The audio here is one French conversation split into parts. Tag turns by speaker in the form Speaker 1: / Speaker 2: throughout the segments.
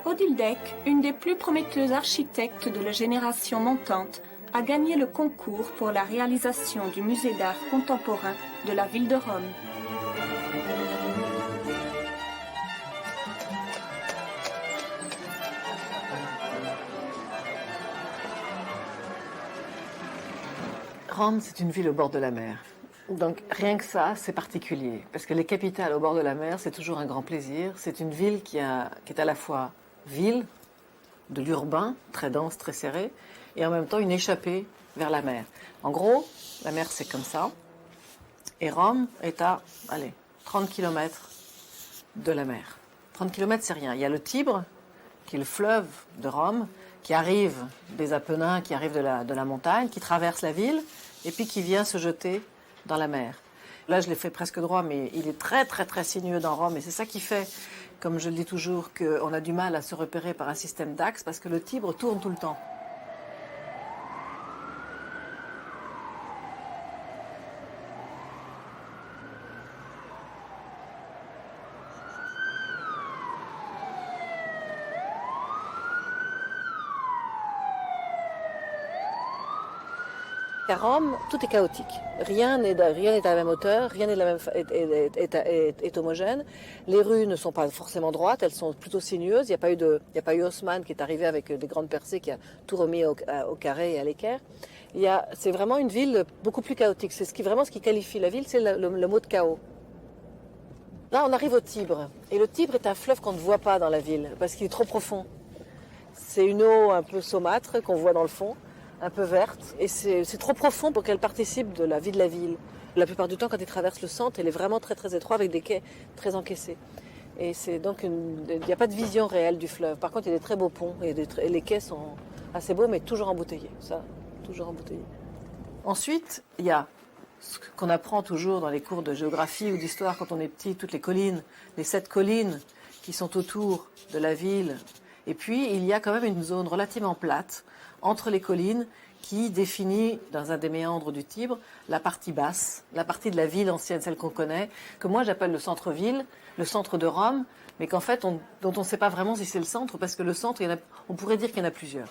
Speaker 1: Odildek, une des plus prometteuses architectes de la génération montante, a gagné le concours pour la réalisation du musée d'art contemporain de la ville de Rome.
Speaker 2: Rome, c'est une ville au bord de la mer. Donc rien que ça, c'est particulier. Parce que les capitales au bord de la mer, c'est toujours un grand plaisir. C'est une ville qui est à la fois ville, de l'urbain, très dense, très serré, et en même temps une échappée vers la mer. En gros, la mer c'est comme ça, et Rome est à, 30 km de la mer. 30 km c'est rien. Il y a le Tibre, qui est le fleuve de Rome, qui arrive des Apennins, qui arrive de la montagne, qui traverse la ville, et puis qui vient se jeter dans la mer. Là, je l'ai fait presque droit, mais il est très, très, très sinueux dans Rome, et c'est ça qui fait, comme je le dis toujours, qu'on a du mal à se repérer par un système d'axes, parce que le Tibre tourne tout le temps. À Rome, tout est chaotique. Rien n'est à la même hauteur, rien n'est est homogène. Les rues ne sont pas forcément droites, elles sont plutôt sinueuses. Il n'y a pas eu Haussmann qui est arrivé avec des grandes percées qui a tout remis au carré et à l'équerre. C'est vraiment une ville beaucoup plus chaotique. C'est ce qui qualifie la ville, c'est le mot de chaos. Là, on arrive au Tibre. Et le Tibre est un fleuve qu'on ne voit pas dans la ville parce qu'il est trop profond. C'est une eau un peu saumâtre qu'on voit dans le fond, un peu verte, et c'est trop profond pour qu'elle participe de la vie de la ville. La plupart du temps, quand il traverse le centre, elle est vraiment très très étroite avec des quais très encaissés. Et c'est donc il n'y a pas de vision réelle du fleuve. Par contre, il y a des très beaux ponts et les quais sont assez beaux, mais toujours embouteillés. Ça, toujours embouteillés. Ensuite, il y a ce qu'on apprend toujours dans les cours de géographie ou d'histoire quand on est petit, toutes les collines, les 7 collines qui sont autour de la ville. Et puis, il y a quand même une zone relativement plate entre les collines qui définit, dans un des méandres du Tibre, la partie basse, la partie de la ville ancienne, celle qu'on connaît, que moi j'appelle le centre-ville, le centre de Rome, mais qu'en fait, dont on ne sait pas vraiment si c'est le centre, parce que le centre, on pourrait dire qu'il y en a plusieurs.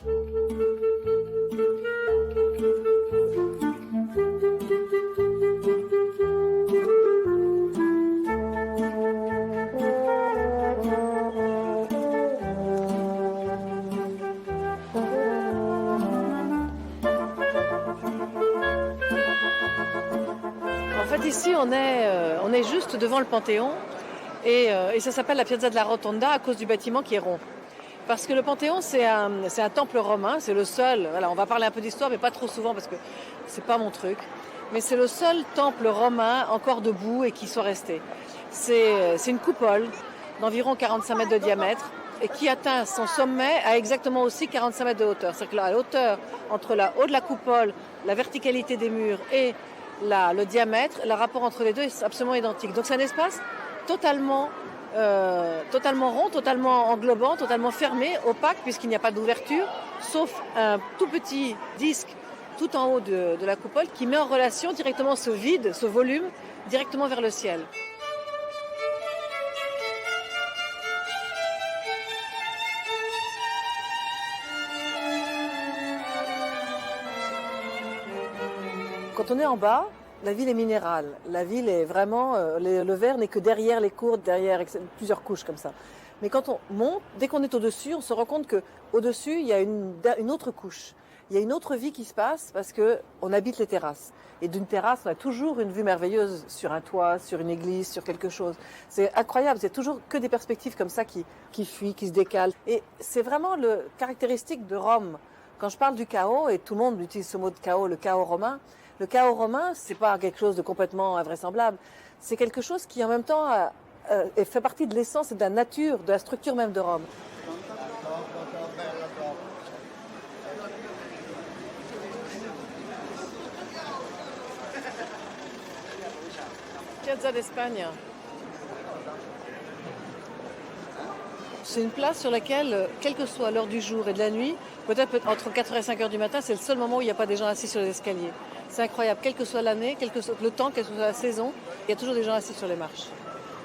Speaker 2: Ici, on est juste devant le Panthéon et ça s'appelle la Piazza della Rotonda à cause du bâtiment qui est rond. Parce que le Panthéon, c'est un temple romain, c'est le seul, voilà, on va parler un peu d'histoire, mais pas trop souvent parce que c'est pas mon truc, mais c'est le seul temple romain encore debout et qui soit resté. C'est une coupole d'environ 45 mètres de diamètre et qui atteint son sommet à exactement aussi 45 mètres de hauteur. C'est-à-dire que la hauteur entre le haut de la coupole, la verticalité des murs et le diamètre, le rapport entre les deux est absolument identique. Donc c'est un espace totalement rond, totalement englobant, totalement fermé, opaque, puisqu'il n'y a pas d'ouverture, sauf un tout petit disque tout en haut de la coupole qui met en relation directement ce vide, ce volume, directement vers le ciel. Quand on est en bas, la ville est minérale. La ville est vraiment... le verre n'est que derrière les cours, derrière plusieurs couches comme ça. Mais quand on monte, dès qu'on est au-dessus, on se rend compte qu'au-dessus, il y a une autre couche. Il y a une autre vie qui se passe parce qu'on habite les terrasses. Et d'une terrasse, on a toujours une vue merveilleuse sur un toit, sur une église, sur quelque chose. C'est incroyable, c'est toujours que des perspectives comme ça qui fuient, qui se décalent. Et c'est vraiment le caractéristique de Rome. quand je parle du chaos, et tout le monde utilise ce mot de chaos, le chaos romain, c'est pas quelque chose de complètement invraisemblable. C'est quelque chose qui, en même temps, fait partie de l'essence et de la nature, de la structure même de Rome. Piazza d'Espagne. C'est une place sur laquelle, quelle que soit l'heure du jour et de la nuit, peut-être entre 4h et 5h du matin, c'est le seul moment où il n'y a pas des gens assis sur les escaliers. C'est incroyable, quelle que soit l'année, quel que soit le temps, quelle que soit la saison, il y a toujours des gens assis sur les marches.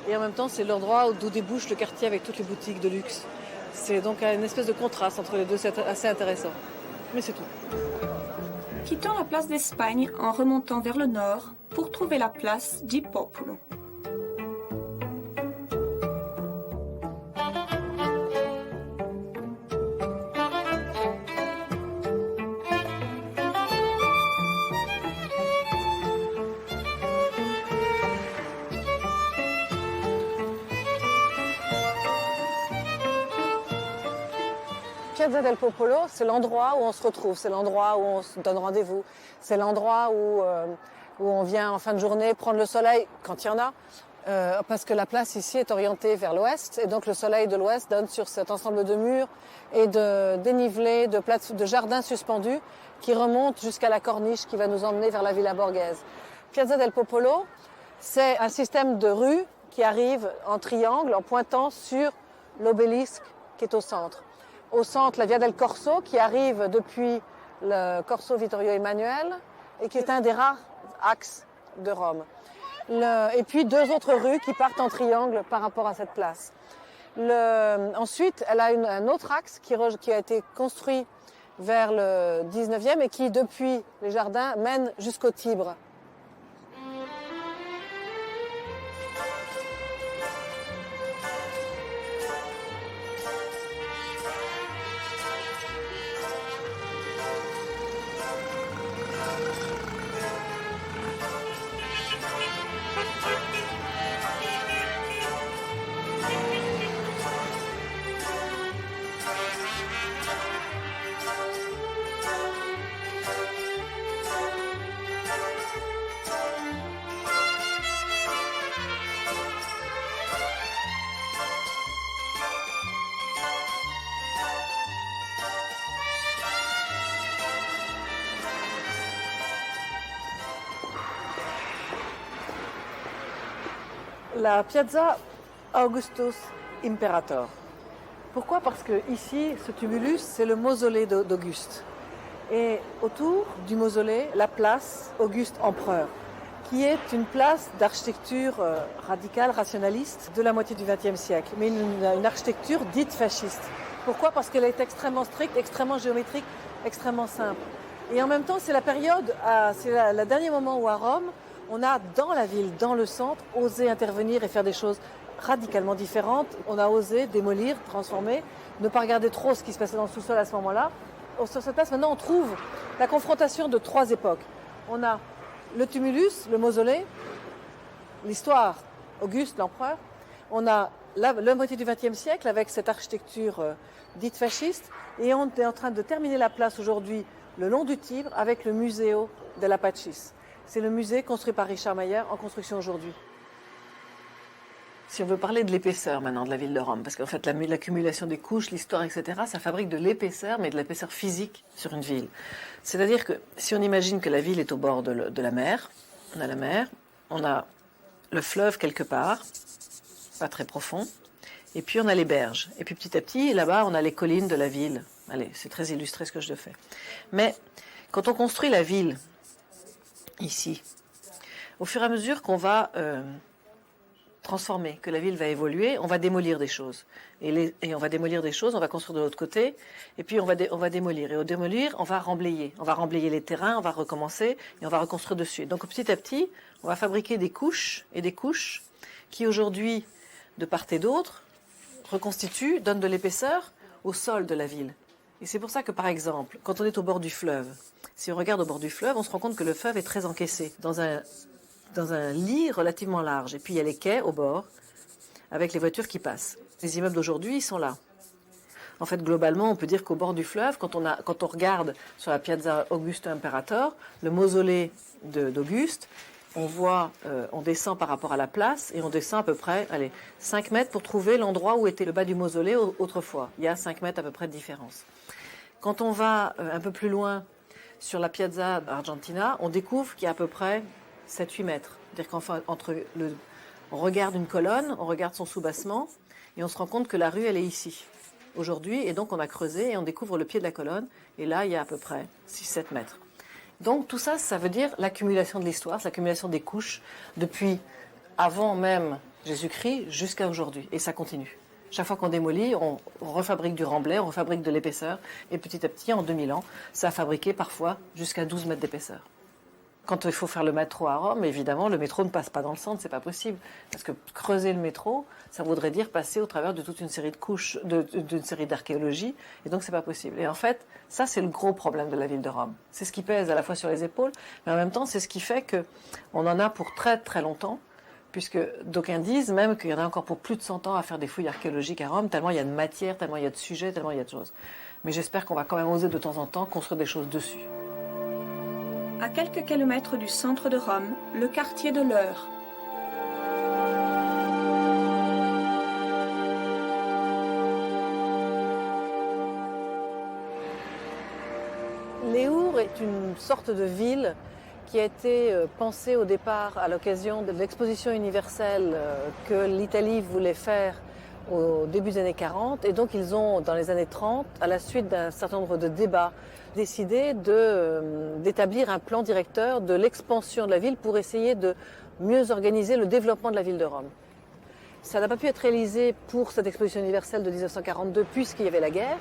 Speaker 2: Et en même temps, c'est l'endroit d'où débouche le quartier avec toutes les boutiques de luxe. C'est donc une espèce de contraste entre les deux, c'est assez intéressant. Mais c'est tout.
Speaker 1: Quittons la place d'Espagne en remontant vers le nord pour trouver la place di Popolo.
Speaker 2: Piazza del Popolo, c'est l'endroit où on se retrouve, c'est l'endroit où on se donne rendez-vous, c'est l'endroit où on vient en fin de journée prendre le soleil quand il y en a, parce que la place ici est orientée vers l'ouest, et donc le soleil de l'ouest donne sur cet ensemble de murs et de dénivelés, de jardins suspendus qui remontent jusqu'à la corniche qui va nous emmener vers la Villa Borghese. Piazza del Popolo, c'est un système de rues qui arrive en triangle, en pointant sur l'obélisque qui est au centre. Au centre, la Via del Corso, qui arrive depuis le Corso Vittorio Emanuele et qui est un des rares axes de Rome. Et puis deux autres rues qui partent en triangle par rapport à cette place. Ensuite, elle a un autre axe qui a été construit vers le 19e et qui, depuis les jardins, mène jusqu'au Tibre. La Piazza Augustus Imperator. Pourquoi? Parce que ici, ce tumulus, c'est le mausolée d'Auguste. Et autour du mausolée, la place Auguste Empereur, qui est une place d'architecture radicale, rationaliste de la moitié du XXe siècle, mais une architecture dite fasciste. Pourquoi? Parce qu'elle est extrêmement stricte, extrêmement géométrique, extrêmement simple. Et en même temps, c'est la période, c'est le dernier moment où à Rome, on a dans la ville, dans le centre, osé intervenir et faire des choses radicalement différentes. On a osé démolir, transformer, ne pas regarder trop ce qui se passait dans le sous-sol à ce moment-là. Sur cette place, maintenant, on trouve la confrontation de trois époques. On a le tumulus, le mausolée, l'histoire, Auguste, l'empereur. On a la moitié du XXe siècle avec cette architecture dite fasciste. Et on est en train de terminer la place aujourd'hui le long du Tibre avec le Museo della Pacis. C'est le musée construit par Richard Mayer en construction aujourd'hui. Si on veut parler de l'épaisseur maintenant de la ville de Rome, parce qu'en fait l'accumulation des couches, l'histoire, etc., ça fabrique de l'épaisseur, mais de l'épaisseur physique sur une ville. C'est-à-dire que si on imagine que la ville est au bord de la mer, on a le fleuve quelque part, pas très profond, et puis on a les berges. Et puis petit à petit, là-bas, on a les collines de la ville. Allez, c'est très illustré ce que je fais. Mais quand on construit la ville, ici, au fur et à mesure qu'on va transformer, que la ville va évoluer, on va démolir des choses. Et on va démolir des choses, on va construire de l'autre côté, et puis on va démolir. Et au démolir, on va remblayer. On va remblayer les terrains, on va recommencer, et on va reconstruire dessus. Donc petit à petit, on va fabriquer des couches et des couches qui aujourd'hui, de part et d'autre, reconstituent, donnent de l'épaisseur au sol de la ville. Et c'est pour ça que, par exemple, quand on est au bord du fleuve, si on regarde au bord du fleuve, on se rend compte que le fleuve est très encaissé, dans un lit relativement large. Et puis il y a les quais au bord, avec les voitures qui passent. Les immeubles d'aujourd'hui, ils sont là. En fait, globalement, on peut dire qu'au bord du fleuve, quand on regarde sur la Piazza Augusto Imperator, le mausolée d'Auguste, on descend par rapport à la place et on descend à peu près 5 mètres pour trouver l'endroit où était le bas du mausolée autrefois. Il y a 5 mètres à peu près de différence. Quand on va un peu plus loin sur la Piazza Argentina, on découvre qu'il y a à peu près 7-8 mètres. C'est-à-dire qu'enfin, on regarde une colonne, on regarde son soubassement et on se rend compte que la rue, elle est ici, aujourd'hui. Et donc, on a creusé et on découvre le pied de la colonne. Et là, il y a à peu près 6-7 mètres. Donc, tout ça, ça veut dire l'accumulation de l'histoire, l'accumulation des couches depuis avant même Jésus-Christ jusqu'à aujourd'hui. Et ça continue. Chaque fois qu'on démolit, on refabrique du remblai, on refabrique de l'épaisseur. Et petit à petit, en 2000 ans, ça a fabriqué parfois jusqu'à 12 mètres d'épaisseur. Quand il faut faire le métro à Rome, évidemment, le métro ne passe pas dans le centre, c'est pas possible. Parce que creuser le métro, ça voudrait dire passer au travers de toute une série de couches, d'une série d'archéologie. Et donc, c'est pas possible. Et en fait, ça, c'est le gros problème de la ville de Rome. C'est ce qui pèse à la fois sur les épaules, mais en même temps, c'est ce qui fait qu'on en a pour très, très longtemps. Puisque d'aucuns disent même qu'il y en a encore pour plus de 100 ans à faire des fouilles archéologiques à Rome, tellement il y a de matière, tellement il y a de sujets, tellement il y a de choses. Mais j'espère qu'on va quand même oser de temps en temps construire des choses dessus.
Speaker 1: À quelques kilomètres du centre de Rome, le quartier de l'Eure.
Speaker 2: L'Eur est une sorte de ville qui a été pensée au départ à l'occasion de l'exposition universelle que l'Italie voulait faire au début des années 40. Et donc ils ont, dans les années 30, à la suite d'un certain nombre de débats, décidé d'établir un plan directeur de l'expansion de la ville pour essayer de mieux organiser le développement de la ville de Rome. Ça n'a pas pu être réalisé pour cette exposition universelle de 1942 puisqu'il y avait la guerre.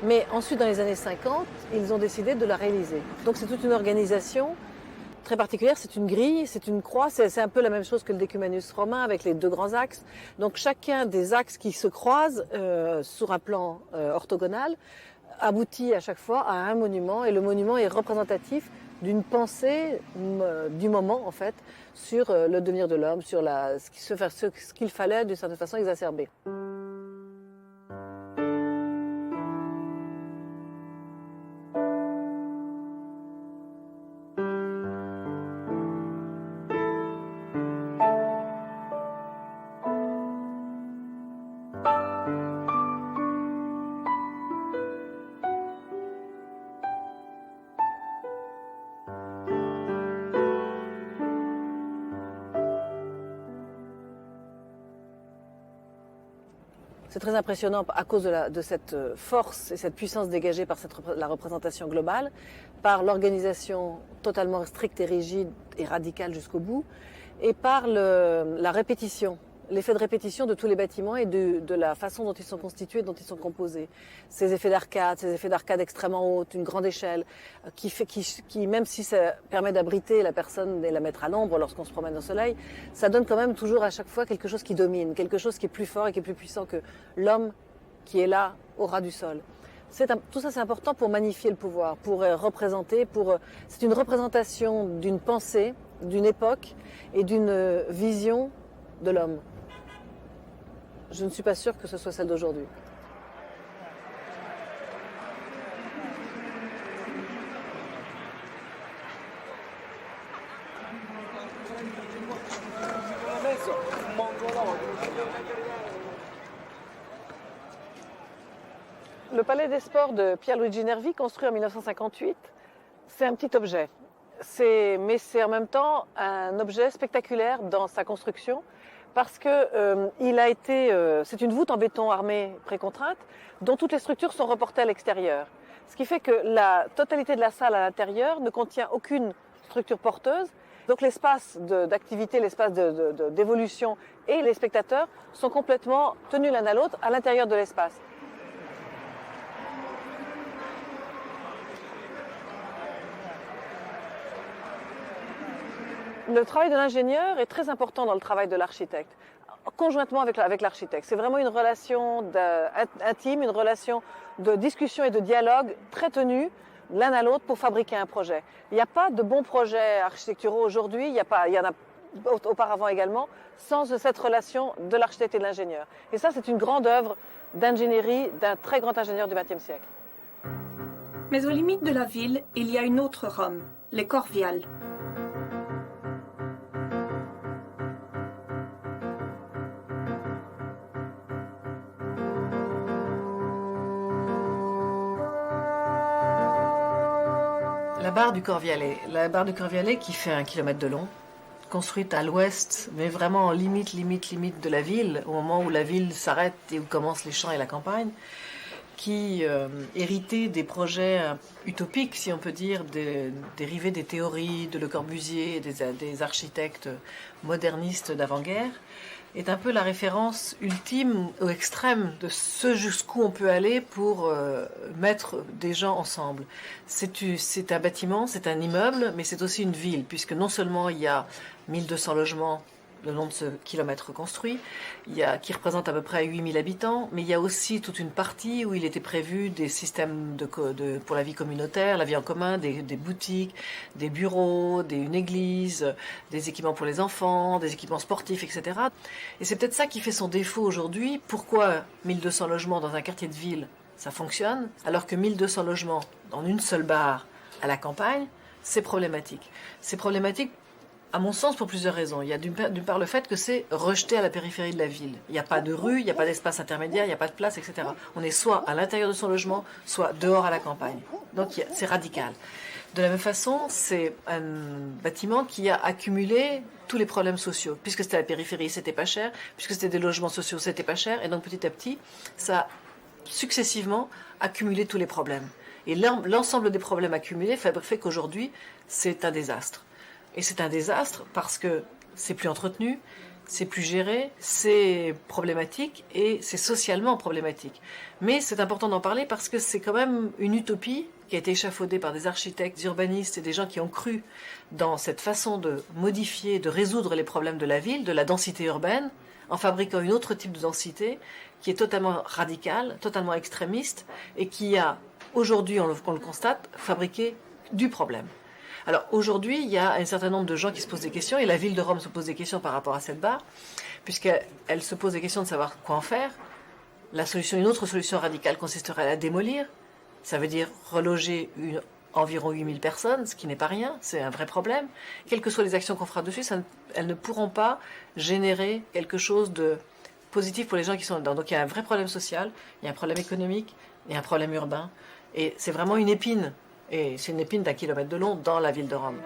Speaker 2: Mais ensuite, dans les années 50, ils ont décidé de la réaliser. Donc c'est toute une organisation très particulière, c'est une grille, c'est une croix, c'est un peu la même chose que le Decumanus romain avec les 2 grands axes. Donc chacun des axes qui se croisent sur un plan orthogonal aboutit à chaque fois à un monument et le monument est représentatif d'une pensée du moment en fait sur le devenir de l'homme, sur ce qu'il fallait d'une certaine façon exacerber. C'est très impressionnant à cause de cette force et cette puissance dégagée par la représentation globale, par l'organisation totalement stricte et rigide et radicale jusqu'au bout, et par la répétition, l'effet de répétition de tous les bâtiments et de la façon dont ils sont constitués, dont ils sont composés. Ces effets d'arcade extrêmement hautes, une grande échelle, qui même si ça permet d'abriter la personne et la mettre à l'ombre lorsqu'on se promène au soleil, ça donne quand même toujours à chaque fois quelque chose qui domine, quelque chose qui est plus fort et qui est plus puissant que l'homme qui est là au ras du sol. Tout ça c'est important pour magnifier le pouvoir, pour représenter, c'est une représentation d'une pensée, d'une époque et d'une vision de l'homme. Je ne suis pas sûre que ce soit celle d'aujourd'hui. Le palais des sports de Pierluigi Nervi, construit en 1958, c'est un petit objet. Mais c'est en même temps un objet spectaculaire dans sa construction parce que c'est une voûte en béton armé précontrainte dont toutes les structures sont reportées à l'extérieur. Ce qui fait que la totalité de la salle à l'intérieur ne contient aucune structure porteuse. Donc l'espace d'activité, l'espace d'évolution et les spectateurs sont complètement tenus l'un à l'autre à l'intérieur de l'espace. Le travail de l'ingénieur est très important dans le travail de l'architecte, conjointement avec l'architecte. C'est vraiment une relation intime, une relation de discussion et de dialogue très tenue l'un à l'autre pour fabriquer un projet. Il n'y a pas de bons projets architecturaux aujourd'hui, il y en a auparavant également, sans cette relation de l'architecte et de l'ingénieur. Et ça, c'est une grande œuvre d'ingénierie d'un très grand ingénieur du XXe siècle.
Speaker 1: Mais aux limites de la ville, il y a une autre Rome, les Corviales.
Speaker 2: La barre du Corvialet qui fait 1 kilomètre de long, construite à l'ouest, mais vraiment en limite de la ville, au moment où la ville s'arrête et où commencent les champs et la campagne, qui héritait des projets utopiques, si on peut dire, dérivés des théories de Le Corbusier, des architectes modernistes d'avant-guerre, est un peu la référence ultime ou extrême de ce jusqu'où on peut aller pour mettre des gens ensemble. C'est un bâtiment, c'est un immeuble, mais c'est aussi une ville, puisque non seulement il y a 1200 logements le long de ce kilomètre construit, qui représente à peu près 8000 habitants, mais il y a aussi toute une partie où il était prévu des systèmes pour la vie communautaire, la vie en commun, des boutiques, des bureaux, une église, des équipements pour les enfants, des équipements sportifs, etc. Et c'est peut-être ça qui fait son défaut aujourd'hui. Pourquoi 1200 logements dans un quartier de ville, ça fonctionne, alors que 1200 logements dans une seule barre à la campagne, c'est problématique. C'est problématique à mon sens, pour plusieurs raisons. Il y a d'une part le fait que c'est rejeté à la périphérie de la ville. Il n'y a pas de rue, il n'y a pas d'espace intermédiaire, il n'y a pas de place, etc. On est soit à l'intérieur de son logement, soit dehors à la campagne. Donc c'est radical. De la même façon, c'est un bâtiment qui a accumulé tous les problèmes sociaux. Puisque c'était à la périphérie, c'était pas cher. Puisque c'était des logements sociaux, c'était pas cher. Et donc petit à petit, ça a successivement accumulé tous les problèmes. Et l'ensemble des problèmes accumulés fait qu'aujourd'hui, c'est un désastre. Et c'est un désastre parce que c'est plus entretenu, c'est plus géré, c'est problématique et c'est socialement problématique. Mais c'est important d'en parler parce que c'est quand même une utopie qui a été échafaudée par des architectes, des urbanistes et des gens qui ont cru dans cette façon de modifier, de résoudre les problèmes de la ville, de la densité urbaine, en fabriquant une autre type de densité qui est totalement radicale, totalement extrémiste et qui a, aujourd'hui, on le constate, fabriqué du problème. Alors aujourd'hui, il y a un certain nombre de gens qui se posent des questions, et la ville de Rome se pose des questions par rapport à cette barre, puisqu'elle se pose des questions de savoir quoi en faire. Une autre solution radicale consisterait à la démolir. Ça veut dire reloger environ 8000 personnes, ce qui n'est pas rien, c'est un vrai problème. Quelles que soient les actions qu'on fera dessus, elles ne pourront pas générer quelque chose de positif pour les gens qui sont dedans. Donc il y a un vrai problème social, il y a un problème économique, il y a un problème urbain, et c'est vraiment une épine. Et c'est une épine d'1 kilomètre de long dans la ville de Rome.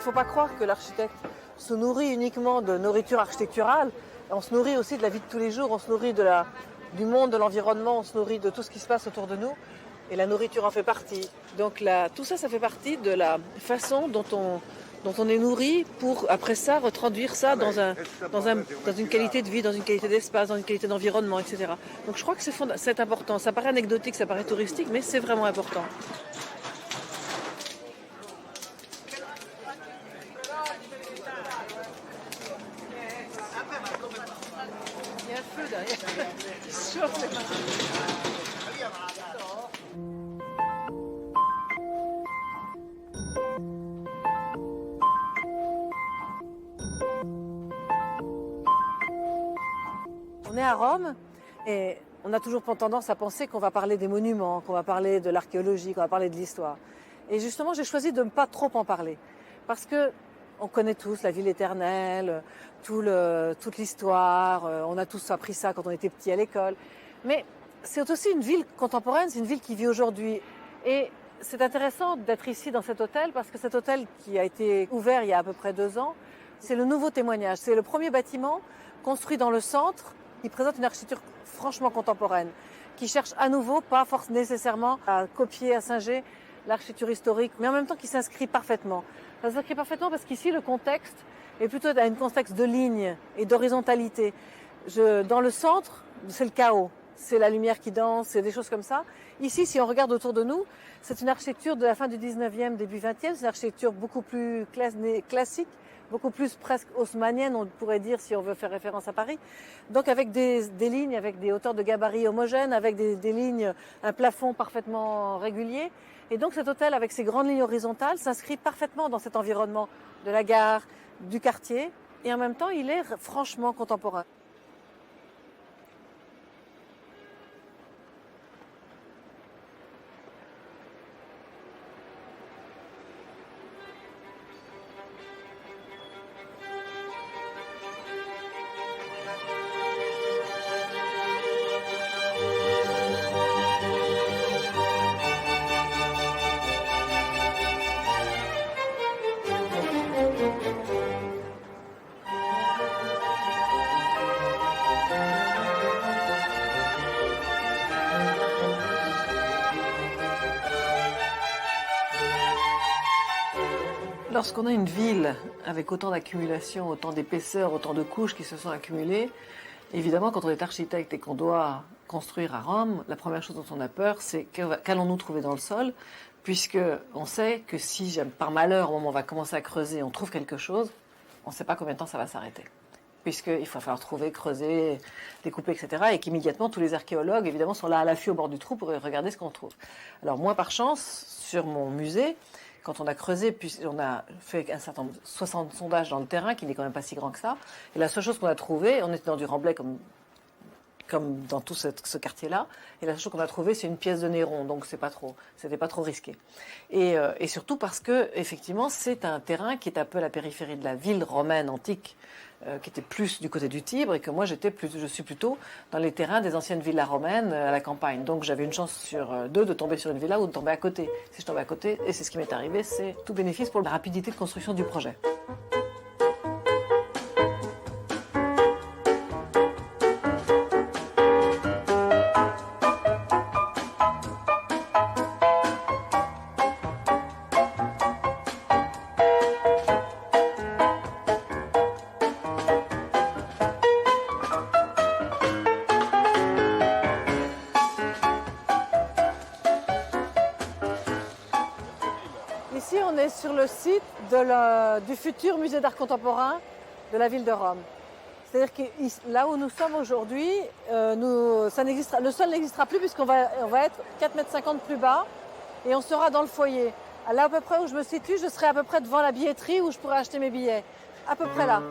Speaker 2: Il ne faut pas croire que l'architecte se nourrit uniquement de nourriture architecturale. On se nourrit aussi de la vie de tous les jours, on se nourrit du monde, de l'environnement, on se nourrit de tout ce qui se passe autour de nous. Et la nourriture en fait partie. Donc tout ça, ça fait partie de la façon dont on est nourri pour, après ça, retraduire ça dans une qualité de vie, dans une qualité d'espace, dans une qualité d'environnement, etc. Donc je crois que c'est important. Ça paraît anecdotique, ça paraît touristique, mais c'est vraiment important. Il y a un feu derrière. On est à Rome et on a toujours tendance à penser qu'on va parler des monuments, qu'on va parler de l'archéologie, qu'on va parler de l'histoire. Et justement, j'ai choisi de ne pas trop en parler parce que on connaît tous la ville éternelle, toute l'histoire, on a tous appris ça quand on était petits à l'école. Mais c'est aussi une ville contemporaine, c'est une ville qui vit aujourd'hui. Et C'est intéressant d'être ici dans cet hôtel parce que cet hôtel qui a été ouvert il y a à peu près 2 ans, c'est le nouveau témoignage. C'est le premier bâtiment construit dans le centre qui présente une architecture franchement contemporaine, qui cherche à nouveau, pas forcément nécessairement à copier, à singer l'architecture historique, mais en même temps qui s'inscrit parfaitement. Ça s'inscrit parfaitement parce qu'ici le contexte est plutôt un contexte de lignes et d'horizontalité. Dans le centre, c'est le chaos. C'est la lumière qui danse, c'est des choses comme ça. Ici, si on regarde autour de nous, c'est une architecture de la fin du 19e, début 20e. C'est une architecture beaucoup plus classique, beaucoup plus presque haussmannienne, on pourrait dire, si on veut faire référence à Paris. Donc avec des lignes, avec des hauteurs de gabarit homogènes, avec des lignes, un plafond parfaitement régulier. Et donc cet hôtel, avec ses grandes lignes horizontales, s'inscrit parfaitement dans cet environnement de la gare, du quartier. Et en même temps, il est franchement contemporain. Lorsqu'on a une ville avec autant d'accumulation, autant d'épaisseur, autant de couches qui se sont accumulées, évidemment, quand on est architecte et qu'on doit construire à Rome, la première chose dont on a peur, c'est qu'allons-nous trouver dans le sol, puisque on sait que si, par malheur, au moment où on va commencer à creuser, on trouve quelque chose, on ne sait pas combien de temps ça va s'arrêter. Puisqu'il va falloir trouver, creuser, découper, etc. Et qu'immédiatement, tous les archéologues, évidemment, sont là à l'affût au bord du trou pour regarder ce qu'on trouve. Alors moi, par chance, sur mon musée, quand on a creusé, puis on a fait 60 sondages dans le terrain, qui n'est quand même pas si grand que ça. Et la seule chose qu'on a trouvée, on était dans du Remblai comme dans tout ce quartier-là, et la seule chose qu'on a trouvée, c'est une pièce de Néron, donc c'était pas trop risqué. Et surtout parce que, effectivement, c'est un terrain qui est un peu à la périphérie de la ville romaine antique, qui était plus du côté du Tibre, et que moi je suis plutôt dans les terrains des anciennes villas romaines à la campagne. Donc j'avais une chance sur 2 de tomber sur une villa ou de tomber à côté. Si je tombais à côté, et c'est ce qui m'est arrivé, c'est tout bénéfice pour la rapidité de construction du projet. Ici, on est sur le site du futur musée d'art contemporain de la ville de Rome. C'est-à-dire que là où nous sommes aujourd'hui, le sol n'existera plus puisqu'on va être 4,50 m plus bas et on sera dans le foyer. Là, à peu près où je me situe, je serai à peu près devant la billetterie où je pourrai acheter mes billets. À peu près là.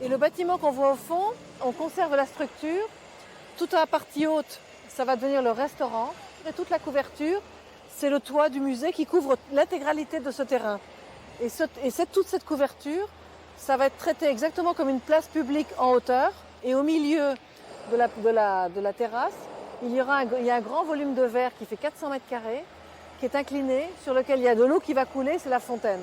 Speaker 2: Et le bâtiment qu'on voit au fond, on conserve la structure. Toute la partie haute, ça va devenir le restaurant. Et toute la couverture, c'est le toit du musée qui couvre l'intégralité de ce terrain. Et toute cette couverture, ça va être traité exactement comme une place publique en hauteur. Et au milieu de la terrasse, il y a un grand volume de verre qui fait 400 mètres carrés, qui est incliné, sur lequel il y a de l'eau qui va couler, c'est la fontaine.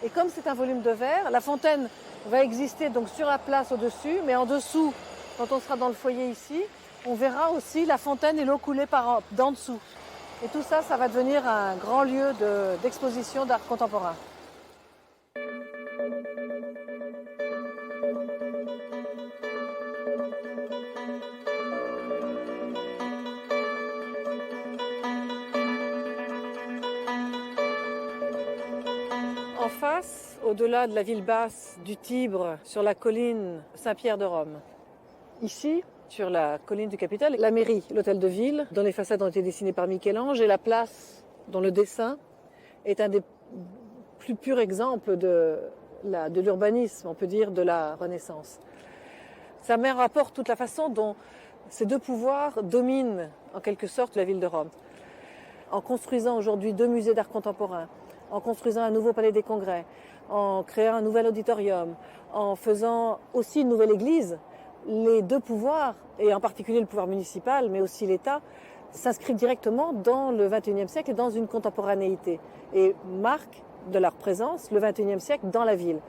Speaker 2: Et comme c'est un volume de verre, la fontaine va exister donc sur la place au-dessus, mais en dessous, quand on sera dans le foyer ici, on verra aussi la fontaine et l'eau couler d'en dessous. Et tout ça, ça va devenir un grand lieu d'exposition d'art contemporain. En face, au-delà de la ville basse du Tibre, sur la colline Saint-Pierre de Rome. Ici, sur la colline du Capitole, la mairie, l'hôtel de ville, dont les façades ont été dessinées par Michel-Ange, et la place dont le dessin est un des plus purs exemples de l'urbanisme, on peut dire, de la Renaissance. Ça met en rapport toute la façon dont ces deux pouvoirs dominent en quelque sorte la ville de Rome. En construisant aujourd'hui 2 musées d'art contemporain, en construisant un nouveau palais des congrès, en créant un nouvel auditorium, en faisant aussi une nouvelle église, les deux pouvoirs, et en particulier le pouvoir municipal, mais aussi l'État, s'inscrivent directement dans le XXIe siècle et dans une contemporanéité, et marquent de leur présence le XXIe siècle dans la ville.